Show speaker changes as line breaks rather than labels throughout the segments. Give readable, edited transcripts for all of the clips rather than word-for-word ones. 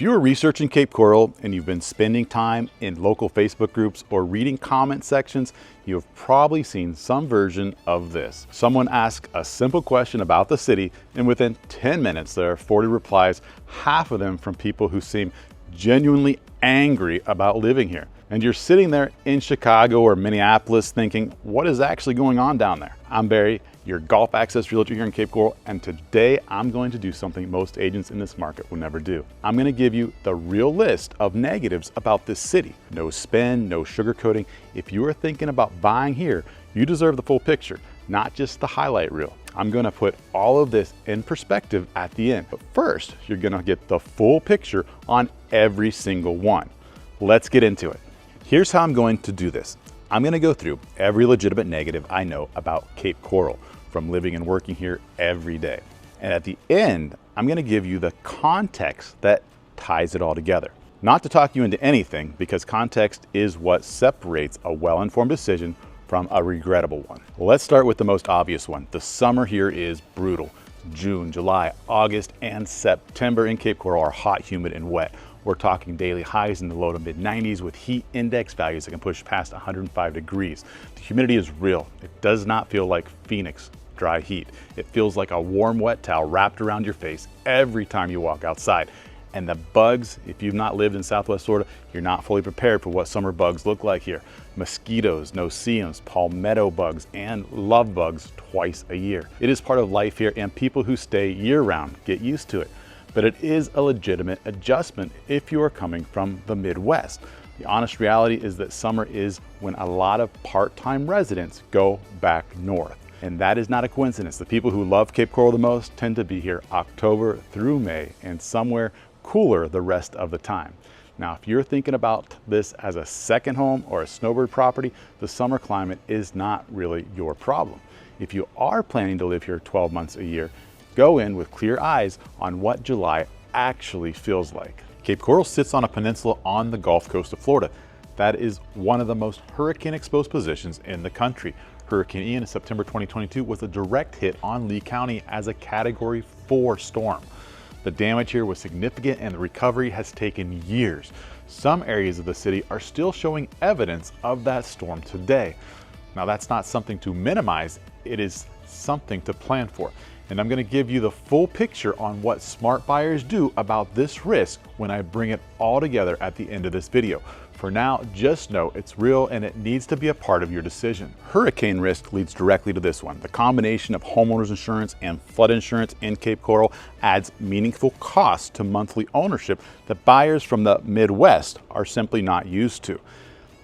If you are researching Cape Coral and you've been spending time in local Facebook groups or reading comment sections, you have probably seen some version of this. Someone asked a simple question about the city, and within 10 minutes there are 40 replies, half of them from people who seem genuinely angry about living here. And you're sitting there in Chicago or Minneapolis thinking, what is actually going on down there? I'm Barry, your Golf Access Realtor here in Cape Coral, and today I'm going to do something most agents in this market will never do. I'm going to give you the real list of negatives about this city. No spin, no sugarcoating. If you are thinking about buying here, you deserve the full picture, not just the highlight reel. I'm going to put all of this in perspective at the end. But first, you're going to get the full picture on every single one. Let's get into it. Here's how I'm going to do this. I'm going to go through every legitimate negative I know about Cape Coral from living and working here every day. And at the end, I'm going to give you the context that ties it all together. Not to talk you into anything, because context is what separates a well-informed decision from a regrettable one. Let's start with the most obvious one. The summer here is brutal. June, July, August, and September in Cape Coral are hot, humid, and wet. We're talking daily highs in the low to mid 90s with heat index values that can push past 105 degrees. The humidity is real. It does not feel like Phoenix dry heat. It feels like a warm, wet towel wrapped around your face every time you walk outside. And the bugs, if you've not lived in Southwest Florida, you're not fully prepared for what summer bugs look like here. Mosquitoes, no-see-ums, palmetto bugs, and love bugs twice a year. It is part of life here, and people who stay year-round get used to it. But it is a legitimate adjustment if you are coming from the Midwest. The honest reality is that summer is when a lot of part-time residents go back north. And that is not a coincidence. The people who love Cape Coral the most tend to be here October through May and somewhere cooler the rest of the time. Now, if you're thinking about this as a second home or a snowbird property, the summer climate is not really your problem. If you are planning to live here 12 months a year, go in with clear eyes on what July actually feels like. Cape Coral sits on a peninsula on the Gulf Coast of Florida. That is one of the most hurricane-exposed positions in the country. Hurricane Ian in September 2022 was a direct hit on Lee County as a Category 4 storm. The damage here was significant and the recovery has taken years. Some areas of the city are still showing evidence of that storm today. Now, that's not something to minimize, it is something to plan for. And I'm going to give you the full picture on what smart buyers do about this risk when I bring it all together at the end of this video. For now, just know it's real and it needs to be a part of your decision. Hurricane risk leads directly to this one. The combination of homeowners insurance and flood insurance in Cape Coral adds meaningful costs to monthly ownership that buyers from the Midwest are simply not used to.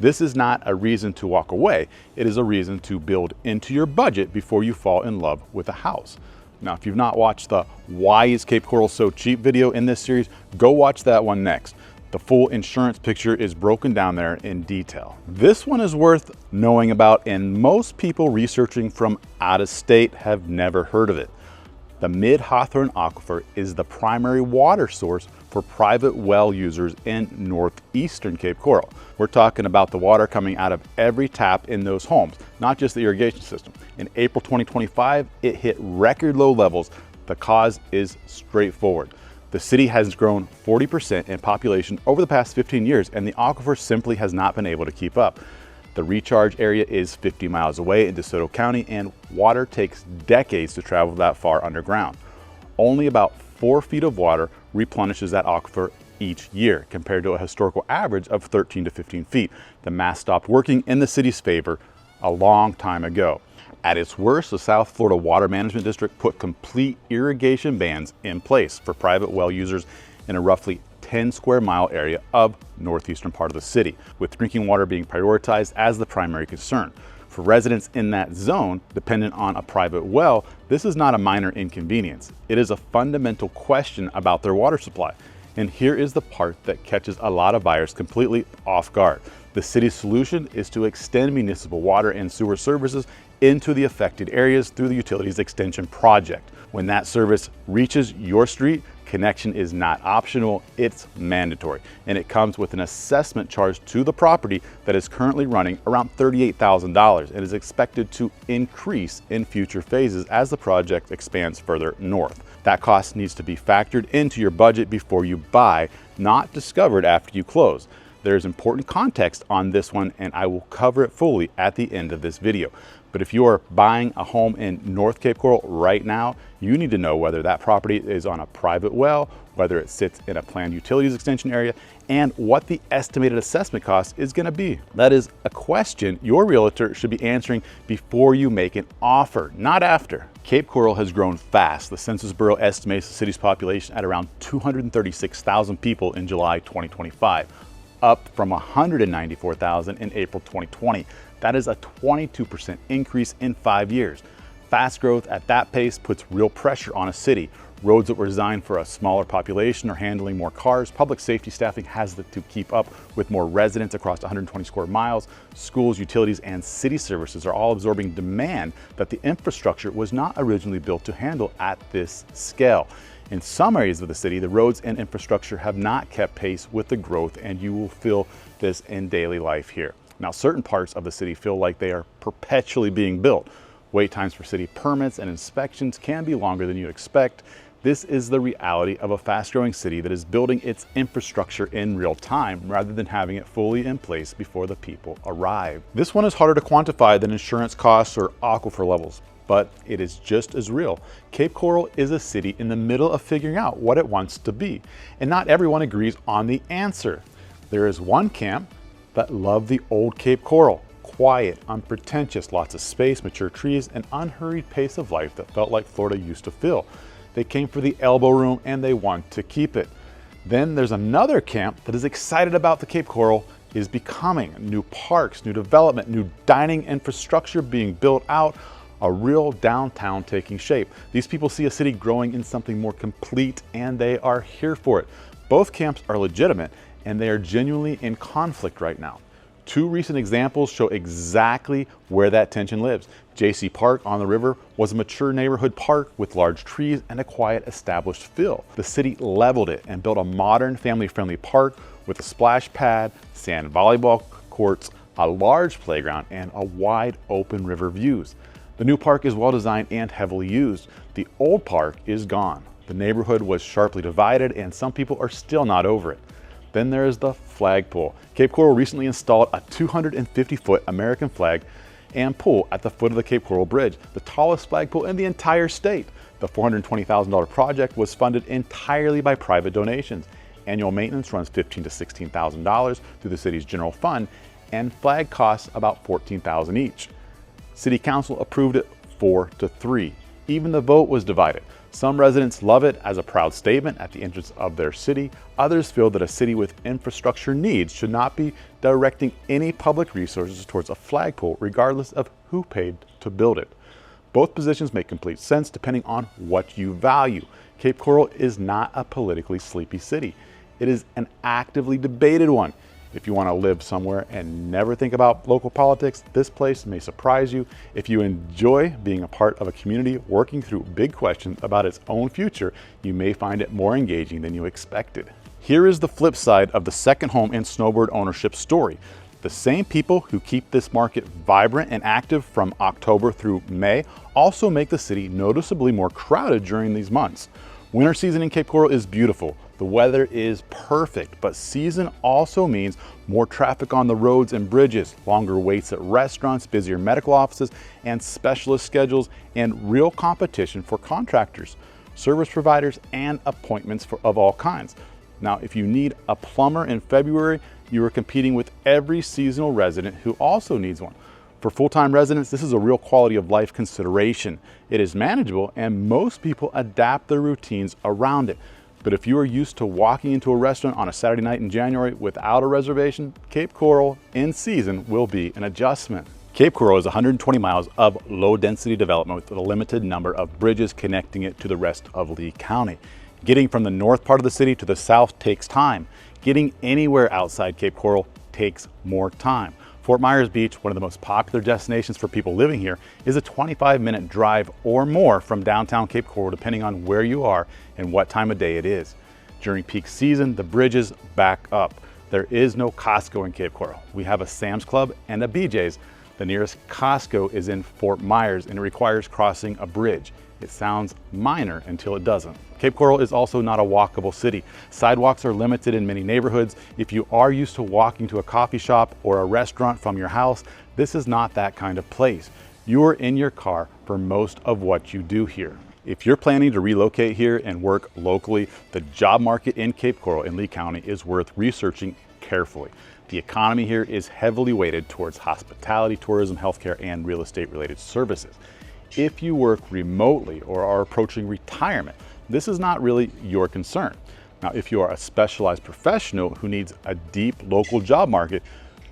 This is not a reason to walk away. It is a reason to build into your budget before you fall in love with a house. Now, if you've not watched the Why is Cape Coral So Cheap video in this series, go watch that one next. The full insurance picture is broken down there in detail. This one is worth knowing about, and most people researching from out of state have never heard of it. The Mid-Hawthorne Aquifer is the primary water source for private well users in northeastern Cape Coral. We're talking about the water coming out of every tap in those homes, not just the irrigation system. In April 2025, it hit record low levels. The cause is straightforward. The city has grown 40% in population over the past 15 years, and the aquifer simply has not been able to keep up. The recharge area is 50 miles away in DeSoto County, and water takes decades to travel that far underground. Only about 4 feet of water replenishes that aquifer each year, compared to a historical average of 13 to 15 feet. The math stopped working in the city's favor a long time ago. At its worst, the South Florida Water Management District put complete irrigation bans in place for private well users in a roughly 10 square mile area of northeastern part of the city, with drinking water being prioritized as the primary concern. For residents in that zone dependent on a private well, this is not a minor inconvenience. It is a fundamental question about their water supply. And here is the part that catches a lot of buyers completely off guard. The city's solution is to extend municipal water and sewer services into the affected areas through the utilities extension project. When that service reaches your street, connection is not optional, it's mandatory. And it comes with an assessment charge to the property that is currently running around $38,000 and is expected to increase in future phases as the project expands further north. That cost needs to be factored into your budget before you buy, not discovered after you close. There's important context on this one, and I will cover it fully at the end of this video. But if you are buying a home in North Cape Coral right now, you need to know whether that property is on a private well, whether it sits in a planned utilities extension area, and what the estimated assessment cost is going to be. That is a question your realtor should be answering before you make an offer, not after. Cape Coral has grown fast. The Census Bureau estimates the city's population at around 236,000 people in July 2025, up from 194,000 in April 2020. That is a 22% increase in 5 years. Fast growth at that pace puts real pressure on a city. Roads that were designed for a smaller population are handling more cars. Public safety staffing has to keep up with more residents across 120 square miles. Schools, utilities, and city services are all absorbing demand that the infrastructure was not originally built to handle at this scale. In some areas of the city, the roads and infrastructure have not kept pace with the growth, and you will feel this in daily life here. Now, certain parts of the city feel like they are perpetually being built. Wait times for city permits and inspections can be longer than you expect. This is the reality of a fast-growing city that is building its infrastructure in real time rather than having it fully in place before the people arrive. This one is harder to quantify than insurance costs or aquifer levels, but it is just as real. Cape Coral is a city in the middle of figuring out what it wants to be, and not everyone agrees on the answer. There is one camp that loved the old Cape Coral. Quiet, unpretentious, lots of space, mature trees, an unhurried pace of life that felt like Florida used to feel. They came for the elbow room and they want to keep it. Then there's another camp that is excited about the Cape Coral is becoming. New parks, new development, new dining infrastructure being built out, a real downtown taking shape. These people see a city growing in something more complete and they are here for it. Both camps are legitimate and they are genuinely in conflict right now. Two recent examples show exactly where that tension lives. JC Park on the river was a mature neighborhood park with large trees and a quiet established feel. The city leveled it and built a modern family-friendly park with a splash pad, sand volleyball courts, a large playground, and a wide open river views. The new park is well designed and heavily used. The old park is gone. The neighborhood was sharply divided and some people are still not over it. Then there is the flagpole. Cape Coral recently installed a 250-foot American flag and pole at the foot of the Cape Coral Bridge, the tallest flagpole in the entire state. The $420,000 project was funded entirely by private donations. Annual maintenance runs $15,000 to $16,000 through the city's general fund, and flag costs about $14,000 each. City Council approved it 4-3. Even the vote was divided. Some residents love it as a proud statement at the entrance of their city. Others feel that a city with infrastructure needs should not be directing any public resources towards a flagpole, regardless of who paid to build it. Both positions make complete sense depending on what you value. Cape Coral is not a politically sleepy city. It is an actively debated one. If you want to live somewhere and never think about local politics, this place may surprise you. If you enjoy being a part of a community working through big questions about its own future, you may find it more engaging than you expected. Here is the flip side of the second home and snowbird ownership story. The same people who keep this market vibrant and active from October through May also make the city noticeably more crowded during these months. Winter season in Cape Coral is beautiful. The weather is perfect, but season also means more traffic on the roads and bridges, longer waits at restaurants, busier medical offices and specialist schedules, and real competition for contractors, service providers, and appointments of all kinds. Now, if you need a plumber in February, you are competing with every seasonal resident who also needs one. For full-time residents, this is a real quality of life consideration. It is manageable and most people adapt their routines around it. But if you are used to walking into a restaurant on a Saturday night in January without a reservation, Cape Coral in season will be an adjustment. Cape Coral is 120 miles of low-density development with a limited number of bridges connecting it to the rest of Lee County. Getting from the north part of the city to the south takes time. Getting anywhere outside Cape Coral takes more time. Fort Myers Beach, one of the most popular destinations for people living here, is a 25-minute drive or more from downtown Cape Coral, depending on where you are and what time of day it is. During peak season, the bridges back up. There is no Costco in Cape Coral. We have a Sam's Club and a BJ's. The nearest Costco is in Fort Myers and it requires crossing a bridge. It sounds minor until it doesn't. Cape Coral is also not a walkable city. Sidewalks are limited in many neighborhoods. If you are used to walking to a coffee shop or a restaurant from your house, this is not that kind of place. You are in your car for most of what you do here. If you're planning to relocate here and work locally, the job market in Cape Coral in Lee County is worth researching carefully. The economy here is heavily weighted towards hospitality, tourism, healthcare, and real estate related services. If you work remotely or are approaching retirement, this is not really your concern. Now, if you are a specialized professional who needs a deep local job market,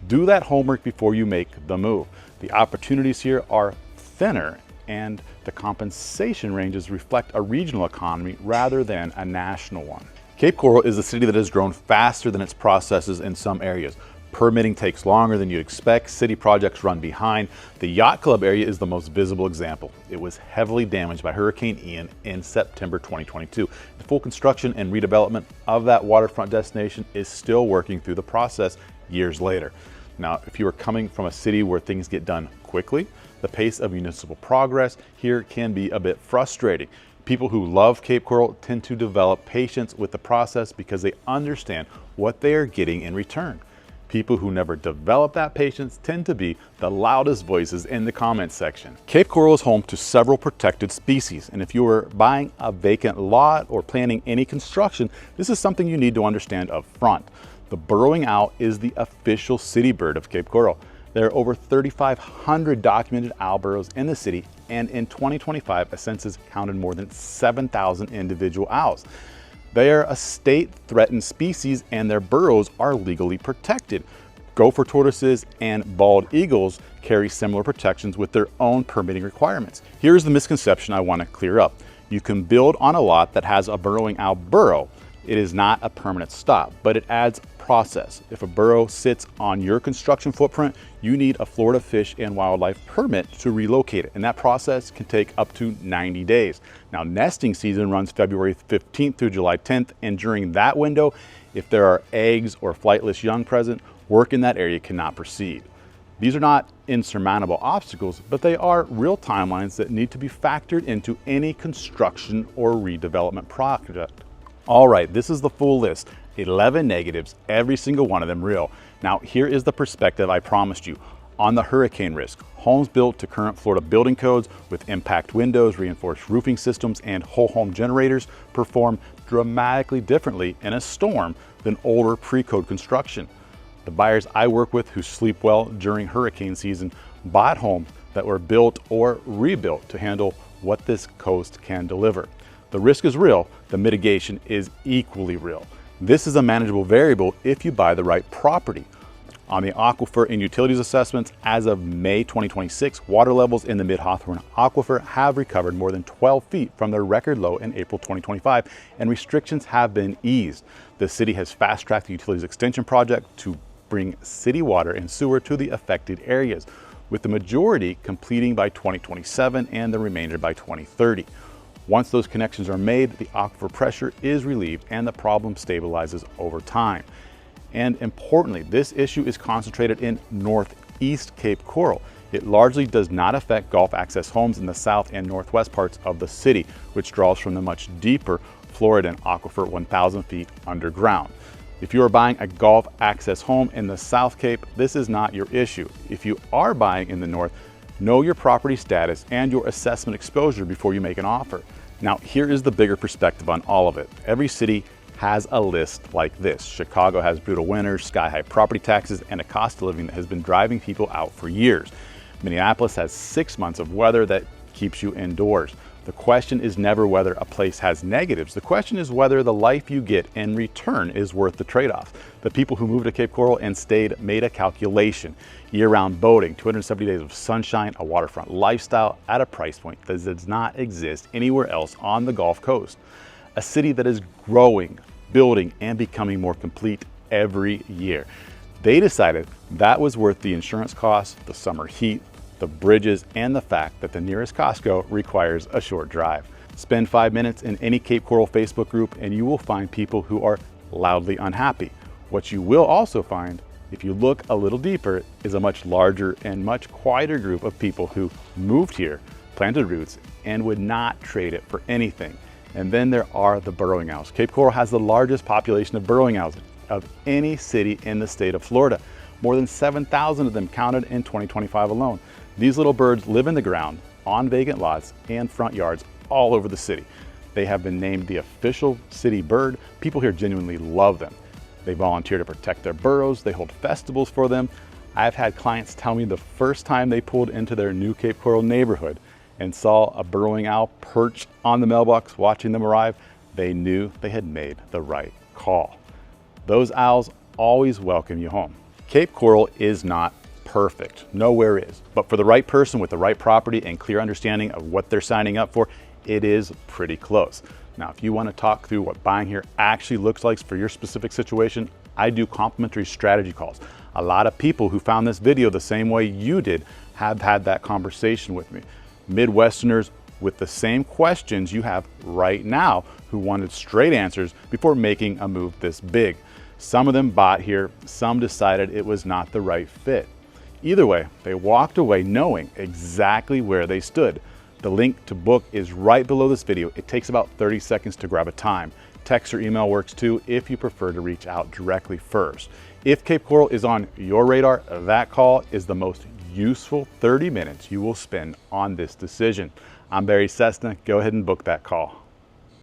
do that homework before you make the move. The opportunities here are thinner and the compensation ranges reflect a regional economy rather than a national one. Cape Coral is a city that has grown faster than its processes in some areas. Permitting takes longer than you'd expect. City projects run behind. The yacht club area is the most visible example. It was heavily damaged by Hurricane Ian in September 2022. The full construction and redevelopment of that waterfront destination is still working through the process years later. Now, if you are coming from a city where things get done quickly, the pace of municipal progress here can be a bit frustrating. People who love Cape Coral tend to develop patience with the process because they understand what they are getting in return. People who never develop that patience tend to be the loudest voices in the comments section. Cape Coral is home to several protected species, and if you are buying a vacant lot or planning any construction, this is something you need to understand up front. The burrowing owl is the official city bird of Cape Coral. There are over 3,500 documented owl burrows in the city, and in 2025, a census counted more than 7,000 individual owls. They are a state-threatened species and their burrows are legally protected. Gopher tortoises and bald eagles carry similar protections with their own permitting requirements. Here's the misconception I want to clear up. You can build on a lot that has a burrowing owl burrow. It is not a permanent stop, but it adds process. If a burrow sits on your construction footprint, you need a Florida Fish and Wildlife permit to relocate it, and that process can take up to 90 days. Now, nesting season runs February 15th through July 10th, and during that window, if there are eggs or flightless young present, work in that area cannot proceed. These are not insurmountable obstacles, but they are real timelines that need to be factored into any construction or redevelopment project. All right, this is the full list. 11 negatives, every single one of them real. Now, here is the perspective I promised you. On the hurricane risk, homes built to current Florida building codes with impact windows, reinforced roofing systems, and whole home generators perform dramatically differently in a storm than older pre-code construction. The buyers I work with who sleep well during hurricane season bought homes that were built or rebuilt to handle what this coast can deliver. The risk is real, the mitigation is equally real. This is a manageable variable if you buy the right property. On the aquifer and utilities assessments, as of May 2026, water levels in the Mid-Hawthorne Aquifer have recovered more than 12 feet from their record low in April 2025, and restrictions have been eased. The city has fast-tracked the utilities extension project to bring city water and sewer to the affected areas, with the majority completing by 2027 and the remainder by 2030. Once those connections are made, the aquifer pressure is relieved and the problem stabilizes over time. And importantly, this issue is concentrated in northeast Cape Coral. It largely does not affect Gulf access homes in the south and northwest parts of the city, which draws from the much deeper Floridan aquifer 1,000 feet underground. If you are buying a Gulf access home in the South Cape, this is not your issue. If you are buying in the north, know your property status and your assessment exposure before you make an offer. Now, here is the bigger perspective on all of it. Every city has a list like this. Chicago has brutal winters, sky-high property taxes, and a cost of living that has been driving people out for years. Minneapolis has 6 months of weather that keeps you indoors. The question is never whether a place has negatives. The question is whether the life you get in return is worth the trade-off. The people who moved to Cape Coral and stayed made a calculation. Year-round boating, 270 days of sunshine, a waterfront lifestyle at a price point that does not exist anywhere else on the Gulf Coast. A city that is growing, building, and becoming more complete every year. They decided that was worth the insurance costs, the summer heat, the bridges, and the fact that the nearest Costco requires a short drive. Spend 5 minutes in any Cape Coral Facebook group and you will find people who are loudly unhappy. What you will also find, if you look a little deeper, is a much larger and much quieter group of people who moved here planted roots, and would not trade it for anything. And then there are the burrowing owls. Cape Coral has the largest population of burrowing owls of any city in the state of Florida. More than 7,000 of them counted in 2025 alone. These little birds live in the ground, on vacant lots, and front yards all over the city. They have been named the official city bird. People here genuinely love them. They volunteer to protect their burrows. They hold festivals for them. I've had clients tell me the first time they pulled into their new Cape Coral neighborhood and saw a burrowing owl perched on the mailbox watching them arrive, they knew they had made the right call. Those owls always welcome you home. Cape Coral is not perfect, nowhere is, but for the right person with the right property and clear understanding of what they're signing up for, it is pretty close. Now, if you want to talk through what buying here actually looks like for your specific situation, I do complimentary strategy calls. A lot of people who found this video the same way you did have had that conversation with me. Midwesterners with the same questions you have right now who wanted straight answers before making a move this big. Some of them bought here, some decided it was not the right fit. Either way, they walked away knowing exactly where they stood. The link to book is right below this video. It takes about 30 seconds to grab a time. Text or email works too if you prefer to reach out directly first. If Cape Coral is on your radar, that call is the most useful 30 minutes you will spend on this decision. I'm Barry Cessna. Go ahead and book that call.